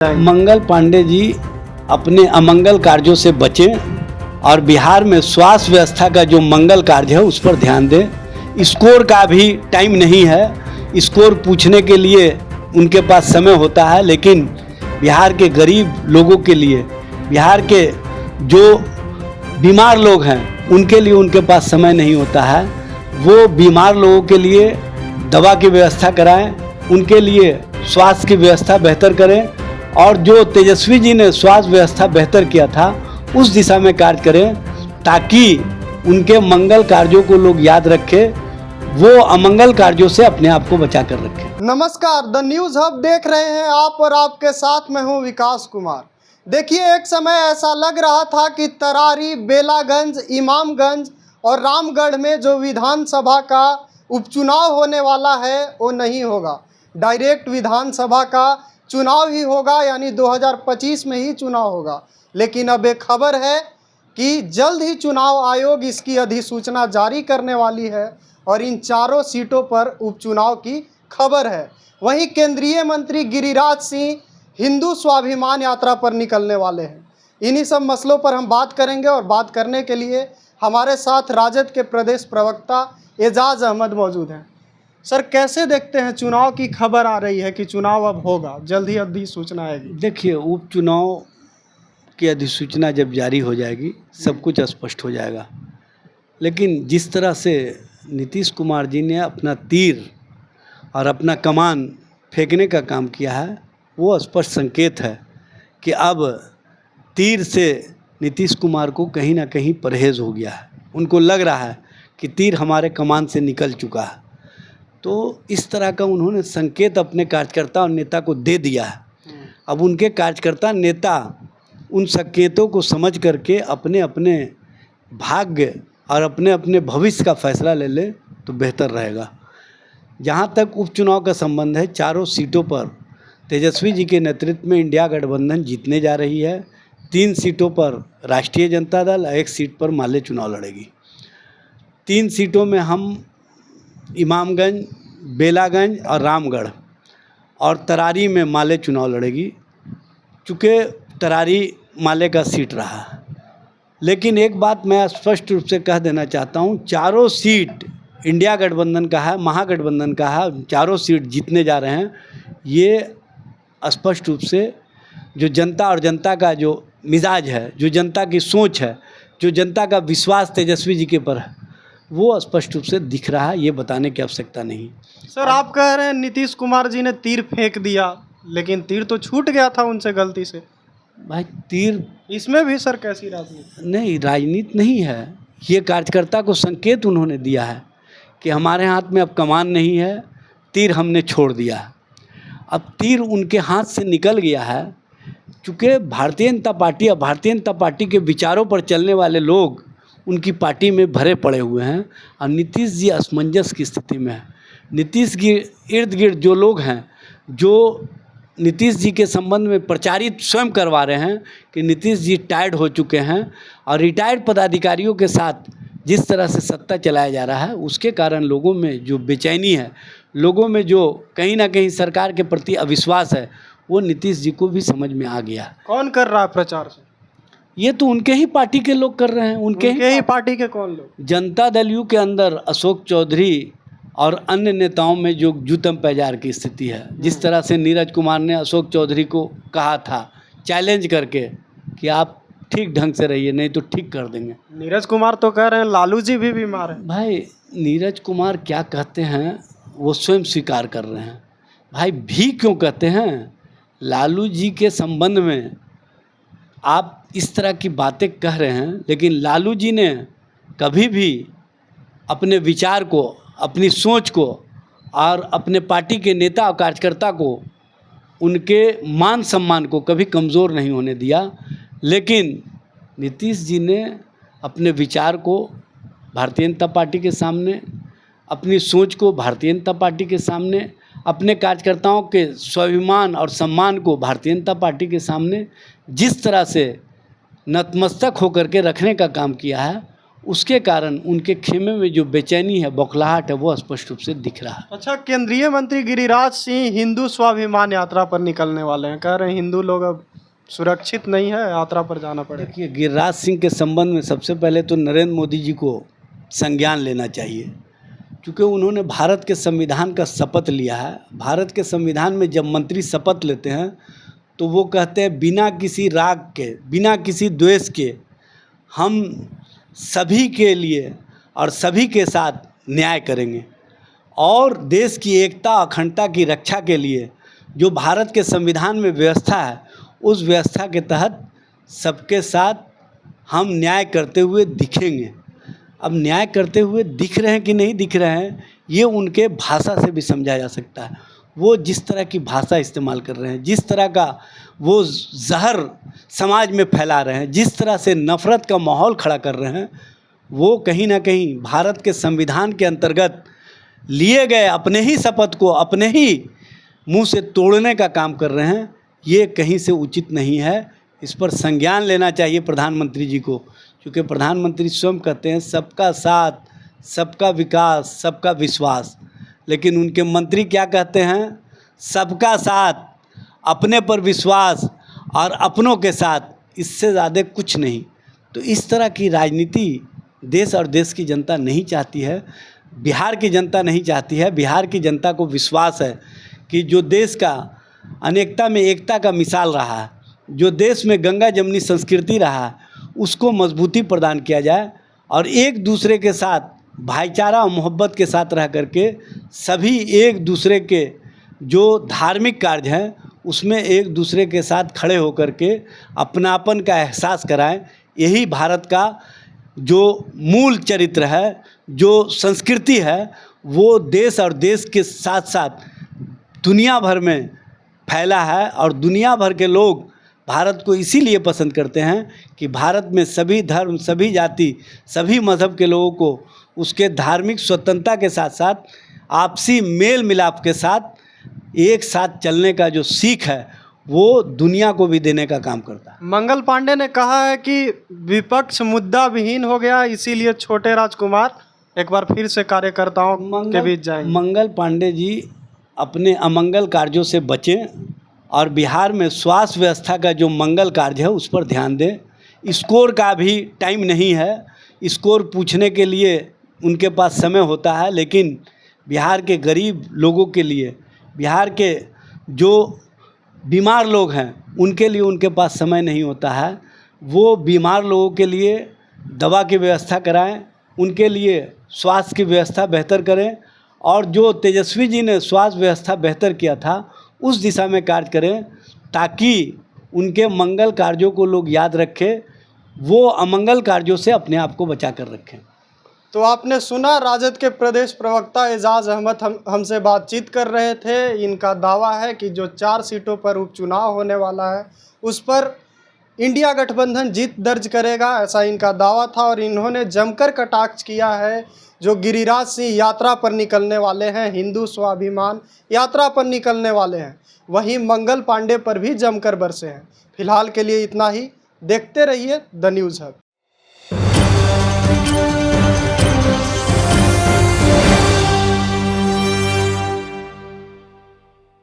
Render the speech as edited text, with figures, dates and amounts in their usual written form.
मंगल पांडे जी अपने अमंगल कार्यों से बचें और बिहार में स्वास्थ्य व्यवस्था का जो मंगल कार्य है उस पर ध्यान दें। स्कोर का भी टाइम नहीं है, स्कोर पूछने के लिए उनके पास समय होता है, लेकिन बिहार के गरीब लोगों के लिए, बिहार के जो बीमार लोग हैं उनके लिए उनके पास समय नहीं होता है। वो बीमार लोगों के लिए दवा की व्यवस्था कराएं, उनके लिए स्वास्थ्य की व्यवस्था बेहतर करें और जो तेजस्वी जी ने स्वास्थ्य व्यवस्था बेहतर किया था उस दिशा में कार्य करें ताकि उनके मंगल कार्यों को लोग याद रखें, वो अमंगल कार्यों से अपने आप को बचा कर रखें। नमस्कार, द न्यूज़ हब देख रहे हैं आप और आपके साथ मैं हूं विकास कुमार। देखिए, एक समय ऐसा लग रहा था कि तरारी, बेलागंज, इमामगंज और रामगढ़ में जो विधानसभा का उपचुनाव होने वाला है वो नहीं होगा, डायरेक्ट विधानसभा का चुनाव ही होगा, यानी 2025 में ही चुनाव होगा। लेकिन अब एक खबर है कि जल्द ही चुनाव आयोग इसकी अधिसूचना जारी करने वाली है और इन चारों सीटों पर उपचुनाव की खबर है। वहीं केंद्रीय मंत्री गिरिराज सिंह हिंदू स्वाभिमान यात्रा पर निकलने वाले हैं। इन्हीं सब मसलों पर हम बात करेंगे और बात करने के लिए हमारे साथ राजद के प्रदेश प्रवक्ता एजाज अहमद मौजूद हैं। सर, कैसे देखते हैं, चुनाव की खबर आ रही है कि चुनाव अब होगा, जल्द ही अधिसूचना आएगी। देखिए, उपचुनाव की अधिसूचना जब जारी हो जाएगी सब कुछ स्पष्ट हो जाएगा, लेकिन जिस तरह से नीतीश कुमार जी ने अपना तीर और अपना कमान फेंकने का काम किया है वो स्पष्ट संकेत है कि अब तीर से नीतीश कुमार को कहीं ना कहीं परहेज़ हो गया है। उनको लग रहा है कि तीर हमारे कमान से निकल चुका है, तो इस तरह का उन्होंने संकेत अपने कार्यकर्ता और नेता को दे दिया है। अब उनके कार्यकर्ता नेता उन संकेतों को समझ करके अपने अपने भाग्य और अपने अपने भविष्य का फैसला ले ले तो बेहतर रहेगा। जहाँ तक उपचुनाव का संबंध है, चारों सीटों पर तेजस्वी जी के नेतृत्व में इंडिया गठबंधन जीतने जा रही है। 3 सीटों पर राष्ट्रीय जनता दल, 1 सीट पर माले चुनाव लड़ेगी। 3 सीटों में हम इमामगंज, बेलागंज और रामगढ़ और तरारी में माले चुनाव लड़ेगी, चूँकि तरारी माले का सीट रहा। लेकिन एक बात मैं स्पष्ट रूप से कह देना चाहता हूँ, चारों सीट इंडिया गठबंधन का है, महागठबंधन का है, चारों सीट जीतने जा रहे हैं। ये स्पष्ट रूप से जो जनता और जनता का जो मिजाज है, जो जनता की सोच है, जो जनता का विश्वास तेजस्वी जी के पर है, वो स्पष्ट रूप से दिख रहा है, ये बताने की आवश्यकता नहीं। सर, आप कह रहे हैं नीतीश कुमार जी ने तीर फेंक दिया, लेकिन तीर तो छूट गया था उनसे गलती से। भाई, तीर इसमें भी सर कैसी राजनीति? नहीं, राजनीति नहीं है, ये कार्यकर्ता को संकेत उन्होंने दिया है कि हमारे हाथ में अब कमान नहीं है, तीर हमने छोड़ दिया है। अब तीर उनके हाथ से निकल गया है, चूँकि भारतीय जनता पार्टी और भारतीय जनता पार्टी के विचारों पर चलने वाले लोग उनकी पार्टी में भरे पड़े हुए हैं और नीतीश जी असमंजस की स्थिति में है। नीतीश के इर्द गिर्द जो लोग हैं, जो नीतीश जी के संबंध में प्रचारित स्वयं करवा रहे हैं कि नीतीश जी टायर्ड हो चुके हैं और रिटायर्ड पदाधिकारियों के साथ जिस तरह से सत्ता चलाया जा रहा है उसके कारण लोगों में जो बेचैनी है, लोगों में जो कहीं ना कहीं सरकार के प्रति अविश्वास है, वो नीतीश जी को भी समझ में आ गया। कौन कर रहा है प्रचार से? ये तो उनके ही पार्टी के लोग कर रहे हैं। उनके ही पार्टी के कौन लोग? जनता दल यू के अंदर अशोक चौधरी और अन्य नेताओं में जो जूतम पैजार की स्थिति है, जिस तरह से नीरज कुमार ने अशोक चौधरी को कहा था चैलेंज करके कि आप ठीक ढंग से रहिए नहीं तो ठीक कर देंगे। नीरज कुमार तो कह रहे हैं लालू जी भी बीमार है। भाई, नीरज कुमार क्या कहते हैं वो स्वयं स्वीकार कर रहे हैं। भाई, भी क्यों कहते हैं? लालू जी के संबंध में आप इस तरह की बातें कह रहे हैं, लेकिन लालू जी ने कभी भी अपने विचार को, अपनी सोच को और अपने पार्टी के नेता और कार्यकर्ता को, उनके मान सम्मान को कभी कमज़ोर नहीं होने दिया। लेकिन नीतीश जी ने अपने विचार को भारतीय जनता पार्टी के सामने, अपनी सोच को भारतीय जनता पार्टी के सामने, अपने कार्यकर्ताओं के स्वाभिमान और सम्मान को भारतीय जनता पार्टी के सामने जिस तरह से नतमस्तक होकर के रखने का काम किया है, उसके कारण उनके खेमे में जो बेचैनी है, बौखलाहट है, वो स्पष्ट रूप से दिख रहा है। अच्छा, केंद्रीय मंत्री गिरिराज सिंह हिंदू स्वाभिमान यात्रा पर निकलने वाले हैं, कह रहे हैं हिंदू लोग अब सुरक्षित नहीं है, यात्रा पर जाना पड़ेगा। देखिए, गिरिराज सिंह के संबंध में सबसे पहले तो नरेंद्र मोदी जी को संज्ञान लेना चाहिए, क्योंकि उन्होंने भारत के संविधान का शपथ लिया है। भारत के संविधान में जब मंत्री शपथ लेते हैं तो वो कहते हैं बिना किसी राग के, बिना किसी द्वेष के हम सभी के लिए और सभी के साथ न्याय करेंगे, और देश की एकता अखंडता की रक्षा के लिए जो भारत के संविधान में व्यवस्था है, उस व्यवस्था के तहत सबके साथ हम न्याय करते हुए दिखेंगे। अब न्याय करते हुए दिख रहे हैं कि नहीं दिख रहे हैं, ये उनके भाषा से भी समझा जा सकता है। वो जिस तरह की भाषा इस्तेमाल कर रहे हैं, जिस तरह का वो जहर समाज में फैला रहे हैं, जिस तरह से नफ़रत का माहौल खड़ा कर रहे हैं, वो कहीं ना कहीं भारत के संविधान के अंतर्गत लिए गए अपने ही शपथ को अपने ही मुंह से तोड़ने का काम कर रहे हैं। ये कहीं से उचित नहीं है। इस पर संज्ञान लेना चाहिए प्रधानमंत्री जी को, क्योंकि प्रधानमंत्री स्वयं कहते हैं सबका साथ, सबका विकास, सबका विश्वास, लेकिन उनके मंत्री क्या कहते हैं? सबका साथ, अपने पर विश्वास और अपनों के साथ, इससे ज़्यादा कुछ नहीं। तो इस तरह की राजनीति देश और देश की जनता नहीं चाहती है, बिहार की जनता नहीं चाहती है। बिहार की जनता को विश्वास है कि जो देश का अनेकता में एकता का मिसाल रहा है, जो देश में गंगा जमुनी संस्कृति रहा है, उसको मजबूती प्रदान किया जाए और एक दूसरे के साथ भाईचारा और मोहब्बत के साथ रह करके सभी एक दूसरे के जो धार्मिक कार्य हैं उसमें एक दूसरे के साथ खड़े होकर के अपनापन का एहसास कराएं। यही भारत का जो मूल चरित्र है, जो संस्कृति है, वो देश और देश के साथ साथ दुनिया भर में फैला है, और दुनिया भर के लोग भारत को इसीलिए पसंद करते हैं कि भारत में सभी धर्म, सभी जाति, सभी मज़हब के लोगों को उसके धार्मिक स्वतंत्रता के साथ साथ आपसी मेल मिलाप के साथ एक साथ चलने का जो सीख है वो दुनिया को भी देने का काम करता है। मंगल पांडे ने कहा है कि विपक्ष मुद्दा विहीन हो गया, इसीलिए छोटे राजकुमार एक बार फिर से कार्यकर्ताओं के बीच जाएंगे। मंगल पांडे जी अपने अमंगल कार्यों से बचें और बिहार में स्वास्थ्य व्यवस्था का जो मंगल कार्य है उस पर ध्यान दें। स्कोर का भी टाइम नहीं है, स्कोर पूछने के लिए उनके पास समय होता है, लेकिन बिहार के गरीब लोगों के लिए, बिहार के जो बीमार लोग हैं उनके लिए उनके पास समय नहीं होता है। वो बीमार लोगों के लिए दवा की व्यवस्था कराएं, उनके लिए स्वास्थ्य की व्यवस्था बेहतर करें, और जो तेजस्वी जी ने स्वास्थ्य व्यवस्था बेहतर किया था उस दिशा में कार्य करें, ताकि उनके मंगल कार्यों को लोग याद रखें, वो अमंगल कार्यों से अपने आप को बचा कर रखें। तो आपने सुना, राजद के प्रदेश प्रवक्ता एजाज अहमद हमसे बातचीत कर रहे थे। इनका दावा है कि जो 4 सीटों पर उपचुनाव होने वाला है उस पर इंडिया गठबंधन जीत दर्ज करेगा, ऐसा इनका दावा था। और इन्होंने जमकर कटाक्ष किया है जो गिरिराज सिंह यात्रा पर निकलने वाले हैं, हिंदू स्वाभिमान यात्रा पर निकलने वाले हैं, वहीं मंगल पांडे पर भी जमकर बरसे हैं। फिलहाल के लिए इतना ही। देखते रहिए द न्यूज़ हब।